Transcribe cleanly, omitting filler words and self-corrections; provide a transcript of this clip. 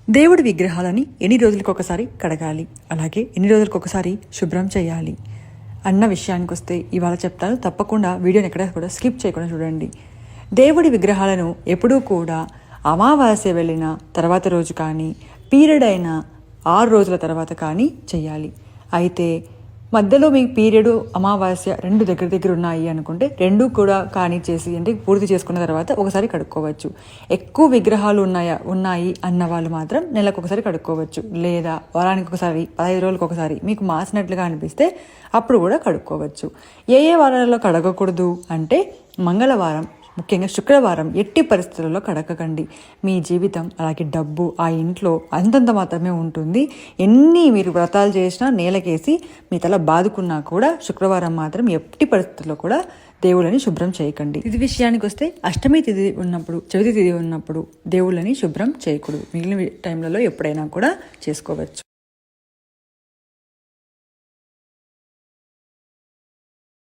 దేవుడి విగ్రహాలని ఎన్ని రోజులకు ఒకసారి కడగాలి, అలాగే ఎన్ని రోజులకు ఒకసారి శుభ్రం చేయాలి అన్న విషయానికి వస్తే ఇవాళ చెప్తాను. తప్పకుండా వీడియోని ఎక్కడ కూడా స్కిప్ చేయకుండా చూడండి. దేవుడి విగ్రహాలను ఎప్పుడూ కూడా అమావాస్య వెళ్ళిన తర్వాత రోజు కానీ, పీరియడ్ అయిన 6 రోజుల తర్వాత కానీ చేయాలి. అయితే మధ్యలో మీ పీరియడ్ అమావాస్య రెండు దగ్గర ఉన్నాయి అనుకుంటే రెండు కూడా చేసి అంటే పూర్తి చేసుకున్న తర్వాత ఒకసారి కడుక్కోవచ్చు. ఎక్కువ విగ్రహాలు ఉన్నాయి అన్న వాళ్ళు మాత్రం నెలకు ఒకసారి కడుక్కోవచ్చు, లేదా వారానికి ఒకసారి, 15 రోజులకు ఒకసారి మీకు మాసినట్లుగా అనిపిస్తే అప్పుడు కూడా కడుక్కోవచ్చు. ఏ వారాలలో కడగకూడదు అంటే మంగళవారం, ముఖ్యంగా శుక్రవారం ఎట్టి పరిస్థితుల్లో కడగకండి. మీ జీవితం అలాగే డబ్బు ఆ ఇంట్లో అంతంత మాత్రమే ఉంటుంది. ఎన్ని మీరు వ్రతాలు చేసినా నేలకేసి మీ తల బాదుకున్నా కూడా శుక్రవారం మాత్రం ఎట్టి పరిస్థితుల్లో కూడా దేవుళ్ళని శుభ్రం చేయకండి. ఇది విషయానికి వస్తే అష్టమి తిథి ఉన్నప్పుడు, చవితి తిథి ఉన్నప్పుడు దేవుళ్ళని శుభ్రం చేయకూడదు. మిగిలిన టైంలలో ఎప్పుడైనా కూడా చేసుకోవచ్చు.